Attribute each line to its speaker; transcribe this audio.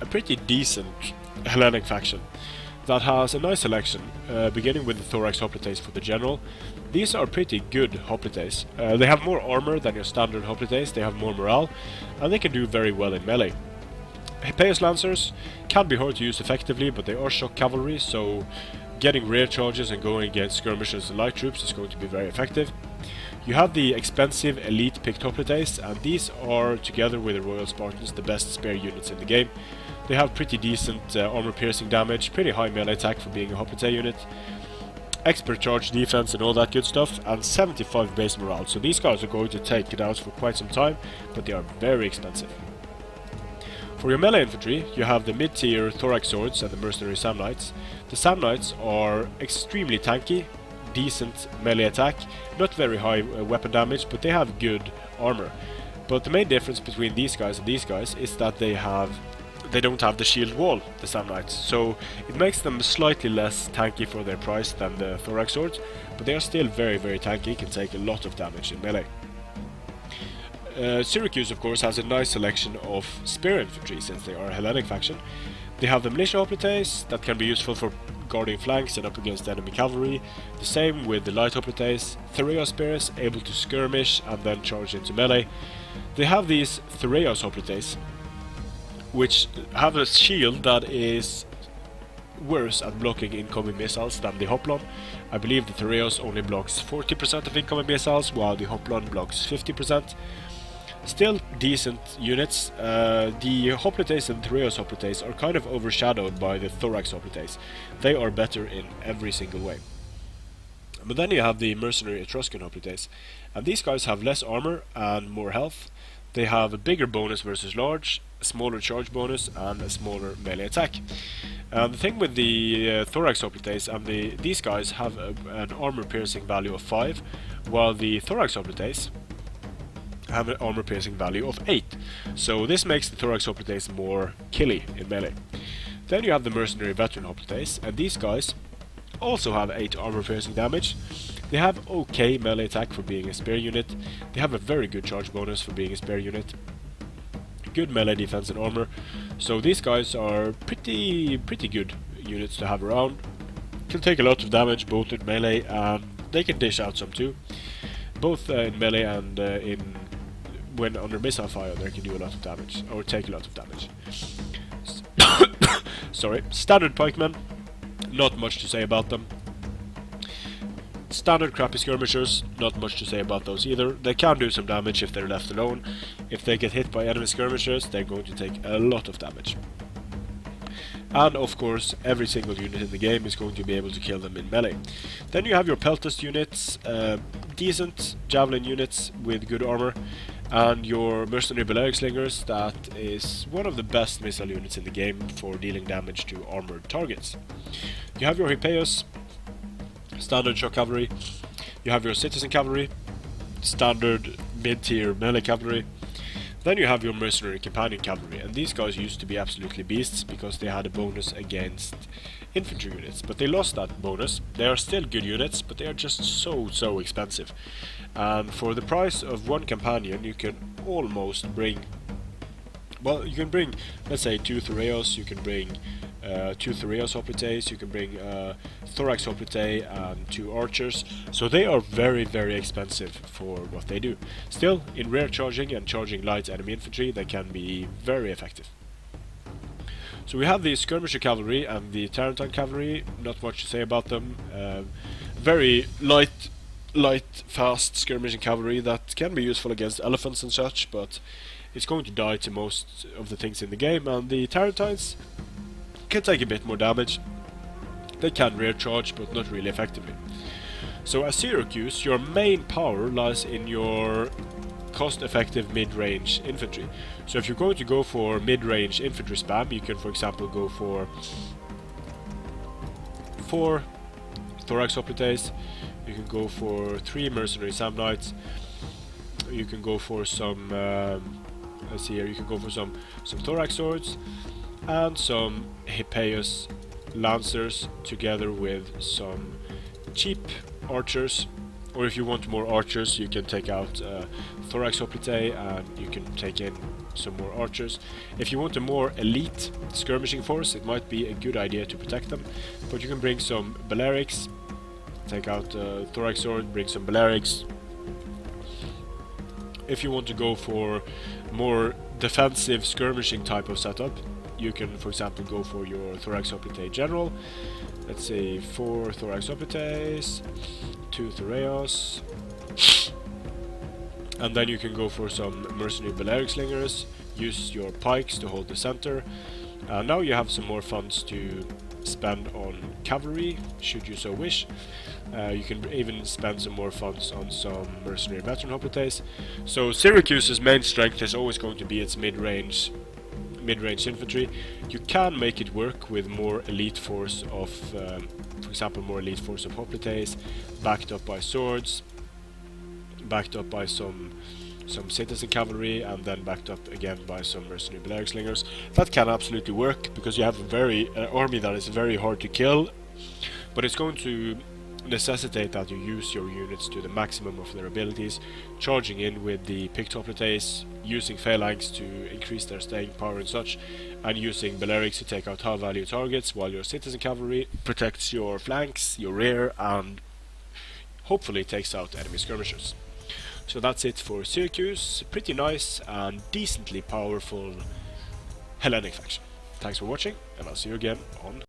Speaker 1: a pretty decent Hellenic faction that has a nice selection, beginning with the Thorax Hoplites for the general. These are pretty good Hoplites. They have more armor than your standard Hoplites, they have more morale, and they can do very well in melee. Hippeus Lancers can be hard to use effectively, but they are shock cavalry, so getting rear charges and going against skirmishers and light troops is going to be very effective. You have the expensive elite picked Hoplites, and these are, together with the Royal Spartans, the best spear units in the game. They have pretty decent armor piercing damage, pretty high melee attack for being a Hoplite unit, expert charge defense and all that good stuff, and 75 base morale. So these guys are going to take it out for quite some time, but they are very expensive. For your melee infantry, you have the mid-tier Thorax Swords and the Mercenary Samnites. The Samnites are extremely tanky, decent melee attack, not very high weapon damage, but they have good armor. But the main difference between these guys and these guys is that they don't have the shield wall, the Samnites, so it makes them slightly less tanky for their price than the Thorax Swords, but they are still very tanky, can take a lot of damage in melee. Syracuse, of course, has a nice selection of spear infantry, since they are a Hellenic faction. They have the militia hoplites that can be useful for guarding flanks and up against enemy cavalry. The same with the light hoplites, Thureos spears, able to skirmish and then charge into melee. They have these Thureos hoplites, which have a shield that is worse at blocking incoming missiles than the Hoplon. I believe the Thureos only blocks 40% of incoming missiles, while the Hoplon blocks 50%. Still decent units. The Hoplites and Thureos Hoplites are kind of overshadowed by the Thorax Hoplites. They are better in every single way. But then you have the Mercenary Etruscan Hoplites, and these guys have less armor and more health. They have a bigger bonus versus large, a smaller charge bonus, and a smaller melee attack. The thing with the Thorax Hoplites and these guys have an armor piercing value of 5, while the Thorax Hoplites have an armor piercing value of 8. So this makes the Thorax Hoplites more killy in melee. Then you have the Mercenary Veteran Hoplites, and these guys also have 8 armor piercing damage. They have okay melee attack for being a spear unit. They have a very good charge bonus for being a spear unit. Good melee defense and armor. So these guys are pretty good units to have around. Can take a lot of damage both in melee, and they can dish out some too. Both in melee and when under missile fire, they can do a lot of damage, or take a lot of damage. Sorry. Standard pikemen, not much to say about them. Standard crappy skirmishers, not much to say about those either. They can do some damage if they're left alone. If they get hit by enemy skirmishers, they're going to take a lot of damage. And of course, every single unit in the game is going to be able to kill them in melee. Then you have your peltast units, decent javelin units with good armor, and your mercenary Balearic slingers, that is one of the best missile units in the game for dealing damage to armored targets. You have your Hippeus, standard shock cavalry. You have your citizen cavalry, standard mid-tier melee cavalry. Then you have your mercenary companion cavalry, and these guys used to be absolutely beasts because they had a bonus against infantry units, but they lost that bonus. They are still good units, but they are just so expensive. And for the price of one companion, you can almost bring, well, you can bring, let's say, 2 Thureos, you can bring 2 Thureos Hoplites, you can bring Thorax Hoplite and 2 archers, so they are very expensive for what they do. Still, in rare charging and charging light enemy infantry, they can be very effective. So we have the Skirmisher Cavalry and the Tarentine Cavalry, not much to say about them. Very light, fast skirmishing cavalry that can be useful against elephants and such, but it's going to die to most of the things in the game, and the Tarentines can take a bit more damage. They can rear charge, but not really effectively. So as Syracuse, your main power lies in your cost-effective mid-range infantry. So if you're going to go for mid-range infantry spam, you can for example go for 4 Thorax Hoplites, you can go for 3 Mercenary Samnites, you can go for some, let's see here, you can go for some Thorax Swords, and some Hippeus Lancers, together with some cheap archers Or if you want more archers, you can take out Thorax Hoplite and you can take in some more archers. If you want a more elite skirmishing force, it might be a good idea to protect them. But you can bring some Balearics, take out Thorax Sword, bring some Balearics. If you want to go for more defensive skirmishing type of setup, you can, for example, go for your Thorax Hoplite General. Let's say 4 Thorax Hoplites, 2 Thoreos, and then you can go for some Mercenary Balearic Slingers, use your pikes to hold the center. Now you have some more funds to spend on Cavalry, should you so wish. You can even spend some more funds on some Mercenary Veteran Hoplites. So Syracuse's main strength is always going to be its mid-range infantry. You can make it work with more elite force of, for example, more elite force of Hoplites, backed up by swords, backed up by some citizen cavalry, and then backed up again by some mercenary Balearic Slingers. That can absolutely work, because you have an army that is very hard to kill, but it's going to necessitate that you use your units to the maximum of their abilities, charging in with the picked Hoplites, using phalanx to increase their staying power and such, and using Balearics to take out high value targets, while your citizen cavalry protects your flanks, your rear, and hopefully takes out enemy skirmishers. So that's it for Syracuse. Pretty nice and decently powerful Hellenic faction. Thanks for watching, and I'll see you again on